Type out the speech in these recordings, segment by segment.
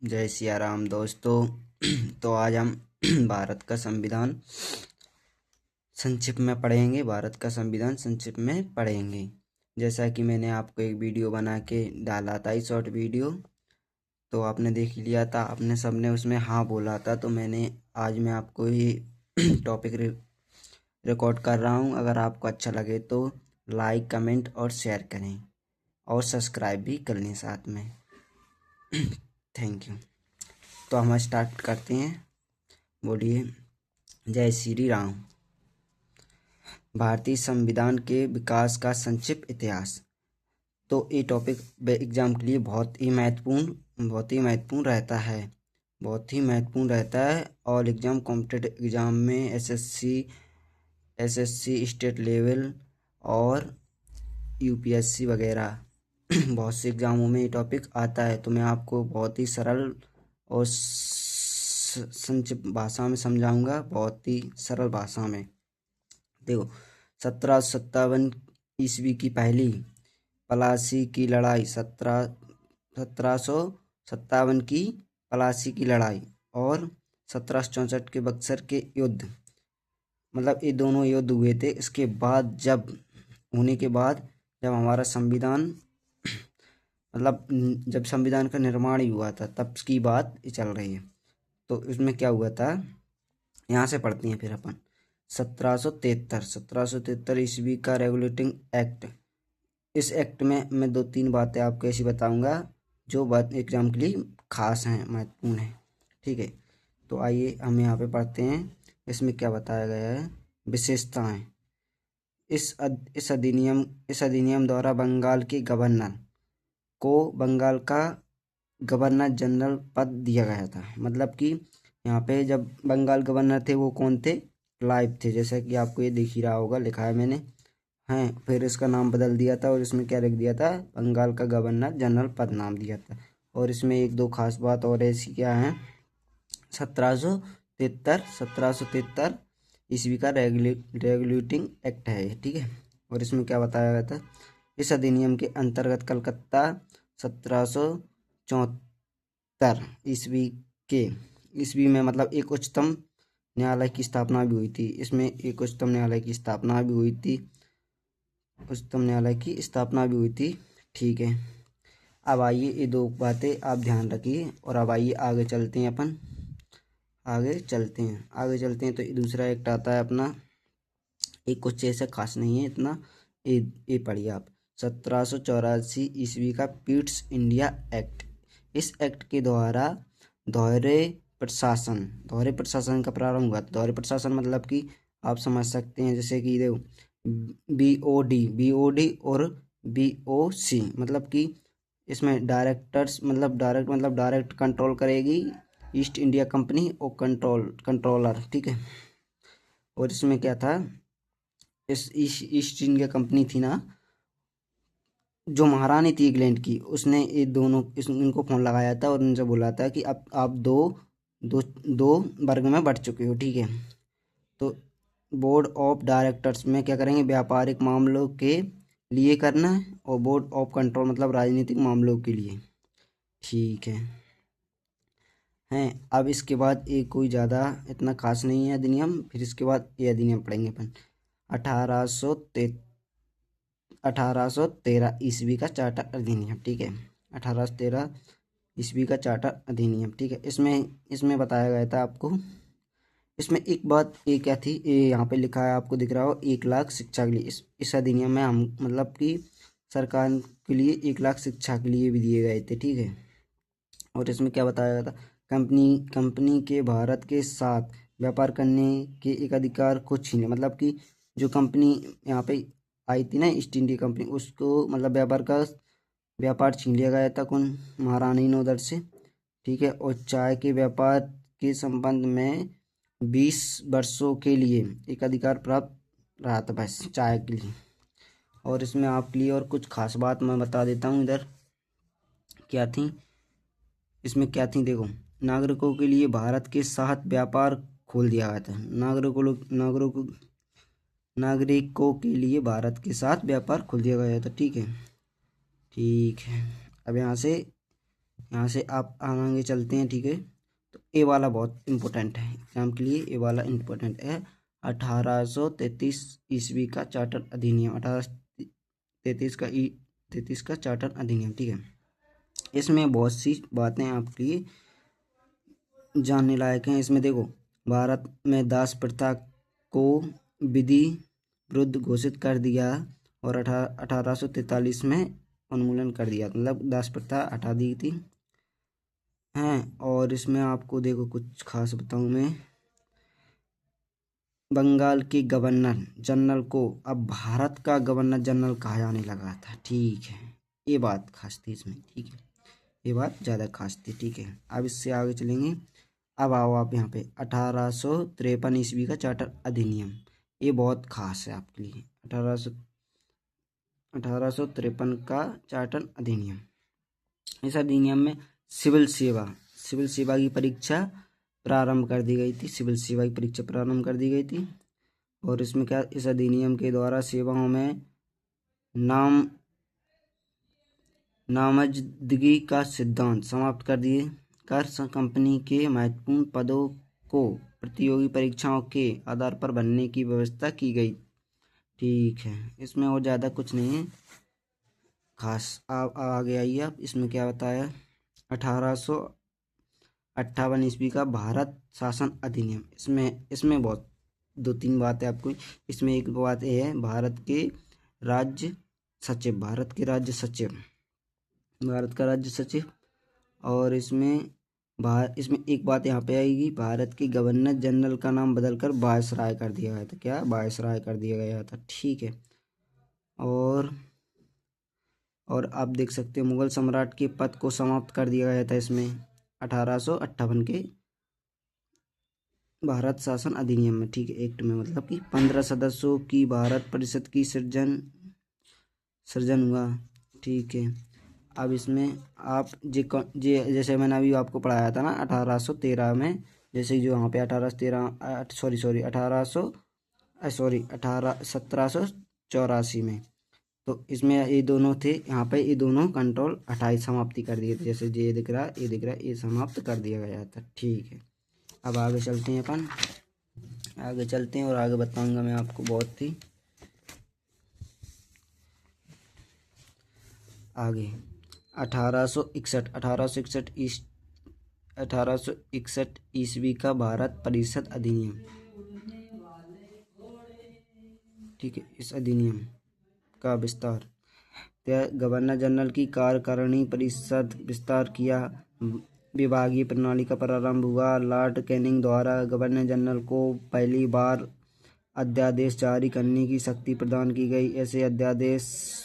जय सिया राम दोस्तों। तो आज हम भारत का संविधान संक्षिप्त में पढ़ेंगे। भारत का संविधान संक्षिप्त में पढ़ेंगे। जैसा कि मैंने आपको एक वीडियो बना के डाला था, शॉर्ट वीडियो, तो आपने देख लिया था, आपने सबने उसमें हाँ बोला था। तो आज मैं आपको ये टॉपिक रिकॉर्ड कर रहा हूँ। अगर आपको अच्छा लगे तो लाइक, कमेंट और शेयर करें और सब्सक्राइब भी कर लें साथ में। Thank you. तो हम स्टार्ट करते हैं। बोलिए जय श्री राम। भारतीय संविधान के विकास का संक्षिप्त इतिहास। तो ये टॉपिक एग्जाम के लिए बहुत ही महत्वपूर्ण रहता है। बहुत ही महत्वपूर्ण रहता है। और एग्जाम कॉम्पिटिटिव एग्जाम में एसएससी स्टेट लेवल और यूपीएससी वगैरह बहुत से एग्जामों में ये टॉपिक आता है। तो मैं आपको बहुत ही सरल और संक्षिप्त भाषा में समझाऊंगा, बहुत ही सरल भाषा में। देखो, 1757 ईस्वी की पहली प्लासी की लड़ाई, 1757 की प्लासी की लड़ाई और 1764 के बक्सर के युद्ध, मतलब ये दोनों युद्ध हुए थे। इसके बाद जब जब हमारा संविधान मतलब जब संविधान का निर्माण ही हुआ था, तब की बात ये चल रही है। तो इसमें क्या हुआ था, यहाँ से पढ़ते हैं फिर अपन। 1773 ईस्वी का रेगुलेटिंग एक्ट। इस एक्ट में मैं दो तीन बातें आपको ऐसी बताऊंगा जो बात एग्जाम के लिए खास हैं, महत्वपूर्ण है। ठीक है, तो आइए हम यहाँ पे पढ़ते हैं। इसमें क्या बताया गया है, विशेषताएं। इस अधिनियम द्वारा बंगाल के गवर्नर को बंगाल का गवर्नर जनरल पद दिया गया था। मतलब कि यहाँ पे जब बंगाल गवर्नर थे वो कौन थे, क्लाइव थे। जैसा कि आपको ये दिख ही रहा होगा, लिखा है मैंने। हैं, फिर इसका नाम बदल दिया था और इसमें क्या लिख दिया था, बंगाल का गवर्नर जनरल पद नाम दिया था। और इसमें एक दो खास बात और ऐसी क्या है, 1773 ईस्वी का रेगुलेटिंग एक्ट है। ठीक है, और इसमें क्या बताया गया था, इस अधिनियम के अंतर्गत कलकत्ता 1774 ईस्वी के ईस्वी में मतलब एक उच्चतम न्यायालय की स्थापना भी हुई थी। इसमें एक उच्चतम न्यायालय की स्थापना भी हुई थी। ठीक है, अब आइए ये दो बातें आप ध्यान रखिए। और अब आइए आगे चलते हैं तो दूसरा एक्ट आता है अपना। एक कुछ ऐसा खास नहीं है इतना, ये पढ़िए आप। 1784 ईस्वी का पीट्स इंडिया एक्ट। इस एक्ट के द्वारा दोहरे प्रशासन का प्रारंभ हुआ। दोहरे प्रशासन मतलब कि आप समझ सकते हैं, जैसे कि देखो, बीओडी और बीओसी, मतलब कि इसमें डायरेक्ट कंट्रोल करेगी ईस्ट इंडिया कंपनी और कंट्रोलर। ठीक है, और इसमें क्या था, इस ईस्ट इंडिया कंपनी थी ना, जो महारानी थी इंग्लैंड की, उसने ये दोनों इनको फोन लगाया था और उनसे बोला था कि अब आप दो दो दो वर्ग में बढ़ चुके हो। ठीक है, तो बोर्ड ऑफ डायरेक्टर्स में क्या करेंगे, व्यापारिक मामलों के लिए करना है, और बोर्ड ऑफ कंट्रोल मतलब राजनीतिक मामलों के लिए। ठीक है, अब इसके बाद एक कोई ज़्यादा इतना खास नहीं है अधिनियम। फिर इसके बाद ये अधिनियम पढ़ेंगे अपन। 1813 ईस्वी का चार्टर अधिनियम। ठीक है, 1813 ईस्वी का चार्टर अधिनियम। ठीक है, इसमें बताया गया था आपको। इसमें एक बात ये क्या थी, ये यहाँ पे लिखा है, आपको दिख रहा हो, 1 लाख शिक्षा के लिए। इस अधिनियम में हम मतलब कि सरकार के लिए 1 लाख शिक्षा के लिए भी दिए गए थे। ठीक है, और इसमें क्या बताया गया था, कंपनी के भारत के साथ व्यापार करने के एक अधिकार को छीने, मतलब कि जो कंपनी यहाँ पे आई थी ना, ईस्ट इंडिया कंपनी, उसको मतलब व्यापार छीन लिया गया था। कौन, महारानी ने उधर से। ठीक है, और चाय के व्यापार के संबंध में 20 वर्षों के लिए एक अधिकार प्राप्त रहा था, बस चाय के लिए। और इसमें आपके लिए और कुछ खास बात मैं बता देता हूँ। इधर क्या थी, इसमें क्या थी, देखो, नागरिकों के लिए भारत के साथ व्यापार खोल दिया गया था। नागरिकों के लिए भारत के साथ व्यापार खोल दिया गया था। ठीक है, अब यहाँ से यहाँ से आप आगे चलते हैं, ठीक है। तो ये वाला बहुत इम्पोर्टेंट है एग्जाम के लिए, ये वाला इम्पोर्टेंट है। 1833 ईस्वी का चार्टर अधिनियम, 1833 का चार्टर अधिनियम, ठीक है। इसमें बहुत सी बातें आपके लिए जानने लायक हैं। इसमें देखो, भारत में दास प्रथा को विधि विरुद्ध घोषित कर दिया और 1843 में उन्मूलन कर दिया, मतलब दास प्रथा हटा दी थी हैं। और इसमें आपको देखो कुछ खास बताऊं मैं, बंगाल के गवर्नर जनरल को अब भारत का गवर्नर जनरल कहा जाने लगा था, ठीक है। ये बात खास थी इसमें, ठीक है, ये बात ज़्यादा खास थी, ठीक है। अब इससे आगे चलेंगे। अब आओ आप यहाँ पे 1853 ईस्वी का चार्टर अधिनियम, ये बहुत खास है आपके लिए। 1853 का चार्टर अधिनियम, इस अधिनियम में सिविल सेवा की परीक्षा प्रारंभ कर दी गई थी, सिविल सेवा की परीक्षा प्रारंभ कर दी गई थी। और इसमें क्या, इस अधिनियम के द्वारा सेवाओं में नामजदगी का सिद्धांत समाप्त कर दिए कर कंपनी के महत्वपूर्ण पदों को प्रतियोगी परीक्षाओं के आधार पर भरने की व्यवस्था की गई, ठीक है। इसमें और ज़्यादा कुछ नहीं है खास। आप आगे आइए, आप इसमें क्या बताया। 1858 ईस्वी का भारत शासन अधिनियम, इसमें बहुत 2-3 बातें आपको। इसमें एक बात ये है, भारत का राज्य सचिव। और इसमें एक बात यहाँ पे आएगी, भारत के गवर्नर जनरल का नाम बदलकर वायसराय कर दिया गया था, क्या, वायसराय कर दिया गया था, ठीक है। और आप देख सकते हो मुगल सम्राट के पद को समाप्त कर दिया गया था इसमें 1858 के भारत शासन अधिनियम में, ठीक है, एक्ट में। मतलब कि 15 सदस्यों की भारत परिषद की सृजन हुआ, ठीक है। अब इसमें आप जैसे मैंने अभी आपको पढ़ाया था ना 1813 में, जैसे जो यहाँ पे 1784 में, तो इसमें ये दोनों थे, यहाँ पे ये दोनों कंट्रोल हटाई, समाप्ति कर दिए थे। जैसे ये दिख रहा है, ये समाप्त कर दिया गया था, ठीक है। अब आगे चलते हैं और आगे बताऊंगा मैं आपको बहुत ही आगे। 1861 ईस्वी का भारत परिषद अधिनियम, ठीक है। इस अधिनियम का विस्तार, गवर्नर जनरल की कार्यकारिणी परिषद विस्तार किया, विभागीय प्रणाली का प्रारंभ हुआ। लॉर्ड कैनिंग द्वारा गवर्नर जनरल को पहली बार अध्यादेश जारी करने की शक्ति प्रदान की गई। ऐसे अध्यादेश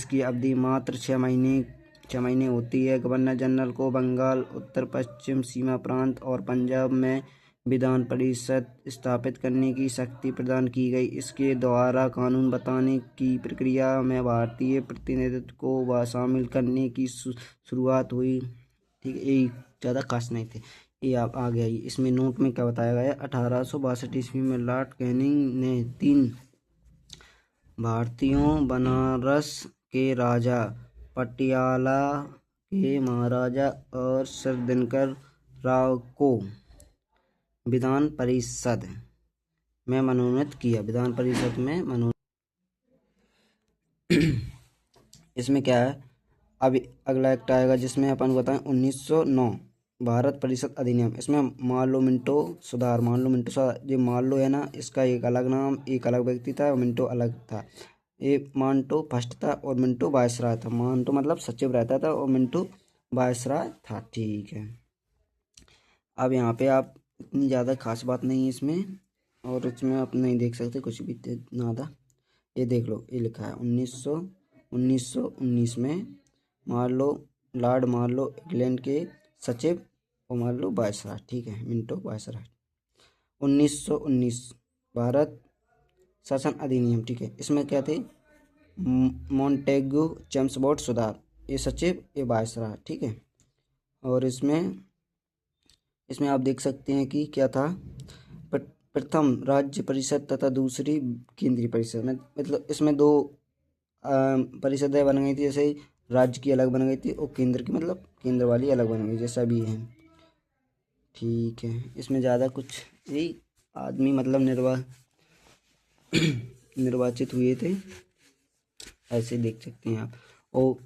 की अवधि मात्र 6 महीने होती है। गवर्नर जनरल को बंगाल, उत्तर पश्चिम सीमा प्रांत और पंजाब में विधान परिषद स्थापित करने की शक्ति प्रदान की गई। इसके द्वारा कानून बनाने की प्रक्रिया में भारतीय प्रतिनिधित्व को शामिल करने की शुरुआत हुई, ठीक है। ये ज़्यादा खास नहीं थे, ये आप आ गया। इसमें नोट में क्या बताया गया, 1862 ईस्वी में लॉर्ड कैनिंग ने 3 भारतीयों, बनारस के राजा, पटियाला के महाराजा और सर दिनकर राव को विधान परिषद में मनोनीत किया, इसमें क्या है, अभी अगला एक्ट आएगा जिसमें अपन बताएं 1909 भारत परिषद अधिनियम। इसमें मार्लो मिंटो सुधार, ये मार्लो है ना, इसका एक अलग नाम, एक अलग व्यक्ति था, मिंटो अलग था। ये मांटो फर्स्ट था और मिंटो वायसराय था। मांटो मतलब सचिव रहता था और मिंटो वायसराय था, ठीक है। अब यहाँ पे आप इतनी ज़्यादा खास बात नहीं है इसमें, और इसमें आप नहीं देख सकते कुछ भी ज़्यादा। ये देख लो, ये लिखा है 1919 में लॉर्ड मार्लो इंग्लैंड के सचिव और मार्लो वायसराय, ठीक है, मिंटो वायसराय। 1919 भारत शासन अधिनियम, ठीक है। इसमें क्या थे, मॉन्टेग्यू चेम्सफोर्ड सुधार, ये सचिव, ये वायसराय, ठीक है। और इसमें आप देख सकते हैं कि क्या था, प्रथम राज्य परिषद तथा दूसरी केंद्रीय परिषद, मतलब इसमें 2 परिषदें बन गई थी। जैसे राज्य की अलग बन गई थी और केंद्र की मतलब केंद्र वाली अलग बन गई, जैसा भी है। ठीक है, इसमें ज़्यादा कुछ यही आदमी मतलब निर्वाचित हुए थे, ऐसे देख सकते हैं आप। और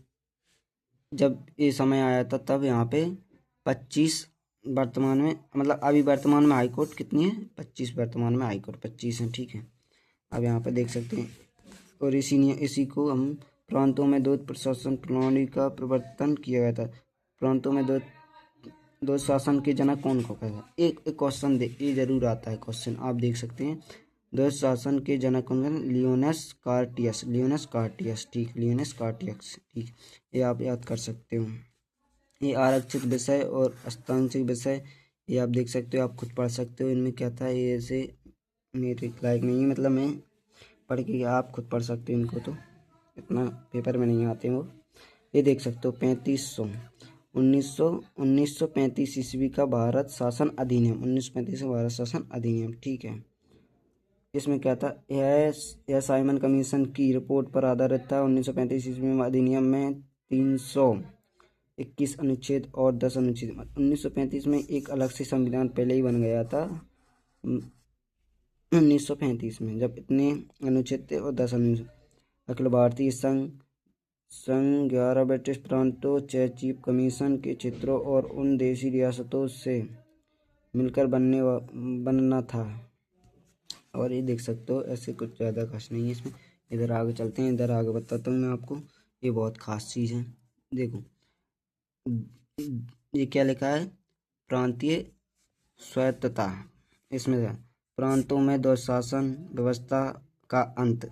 जब ये समय आया था तब यहाँ पे 25 वर्तमान में मतलब अभी वर्तमान में हाई कोर्ट कितनी है, 25 वर्तमान में हाई कोर्ट 25 है। ठीक है, अब यहाँ पे देख सकते हैं। और इसी को हम प्रांतों में द्वैत प्रशासन प्रणाली का प्रवर्तन किया गया था। प्रांतों में द्वैत शासन के जनक कौन को कहता है? एक क्वेश्चन दे, ये जरूर आता है क्वेश्चन, आप देख सकते हैं। द्वैत शासन के जनक कौन है? लियोनस कार्टियस। ठीक, लियोनस कार्टियस। ठीक, ये आप याद कर सकते हो। ये आरक्षित विषय और आंशिक विषय, ये आप देख सकते हो, आप खुद पढ़ सकते हो इनमें क्या था। ये ऐसे मेरे लायक नहीं है, मतलब मैं पढ़ के, आप खुद पढ़ सकते हो इनको, तो इतना पेपर में नहीं आते हैं वो। ये देख सकते हो 1935 ईस्वी का भारत शासन अधिनियम, 1935 का भारत शासन अधिनियम। ठीक है, इसमें क्या था? यह साइमन कमीशन की रिपोर्ट पर आधारित था। 1935 ईस्वी में अधिनियम में 321 अनुच्छेद और 10 अनुच्छेद। 1935 में एक अलग से संविधान पहले ही बन गया था। 1935 में जब इतने अनुच्छेद थे और 10 अनुच्छेद। अखिल भारतीय संघ 11 ब्रिटिश प्रांतों, 6 चीफ कमीशन के क्षेत्रों और उन देशी रियासतों से मिलकर बनना था। और ये देख सकते हो, ऐसे कुछ ज़्यादा खास नहीं है इसमें। इधर आगे चलते हैं, इधर आगे बताता हूँ मैं आपको। ये बहुत खास चीज़ है, देखो ये क्या लिखा है? प्रांतीय स्वायत्तता। इसमें से प्रांतों में द्वैत शासन व्यवस्था का अंत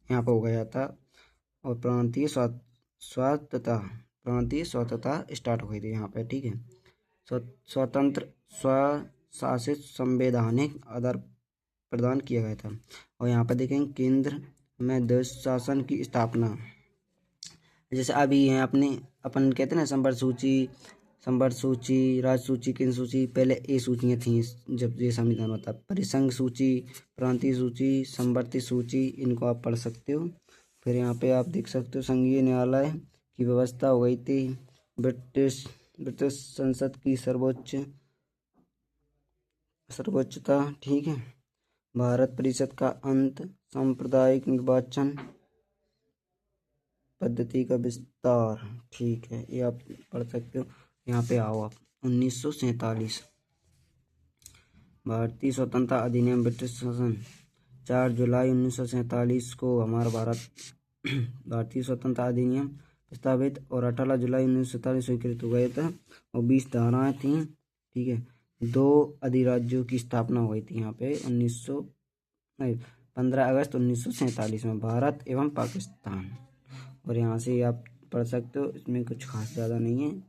यहाँ पर हो गया था और प्रांतीय स्वायत्तता स्टार्ट हो गई थी यहाँ पे। ठीक है, स्वतंत्र स्वशासित संवैधानिक आधार प्रदान किया गया था। और यहाँ पर देखेंगे केंद्र में द्वैत शासन की स्थापना, जैसे अभी है अपने अपन कहते हैं ना संवर्त सूची, राज सूची, केंद्र सूची। पहले ये सूचियाँ थी जब ये संविधान होता। परिसंघ सूची, प्रांतीय सूची, संवर्ती सूची, इनको आप पढ़ सकते हो। फिर यहाँ पे आप देख सकते हो संघीय न्यायालय की व्यवस्था हो गई थी। ब्रिटिश संसद की सर्वोच्चता। ठीक है, भारत परिषद का अंत, सांप्रदायिक निर्वाचन पद्धति का विस्तार। ठीक है, ये आप पढ़ सकते हो। यहाँ पे आओ आप 1947 भारतीय स्वतंत्रता अधिनियम ब्रिटिश शासन। 4 जुलाई 1947 को हमारा भारतीय स्वतंत्रता अधिनियम प्रस्तावित और 18 जुलाई 1947 स्वीकृत हो गया था और 20 धाराएं थी। ठीक है, 2 अधिराज्यों की स्थापना हुई थी यहाँ पे 15 अगस्त 1947 में, भारत एवं पाकिस्तान। और यहाँ से आप पढ़ सकते हो, इसमें कुछ खास ज़्यादा नहीं है,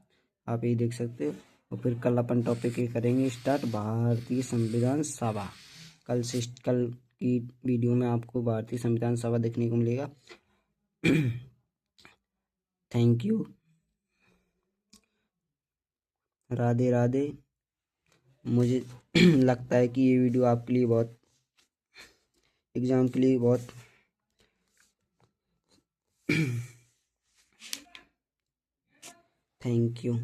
आप ये देख सकते हो। और फिर कल अपन टॉपिक ये करेंगे स्टार्ट, भारतीय संविधान सभा। कल की वीडियो में आपको भारतीय संविधान सभा देखने को मिलेगा। Thank you, Radhe Radhe. मुझे लगता है कि ये वीडियो आपके लिए बहुत, एग्ज़ाम के लिए बहुत थैंक यू।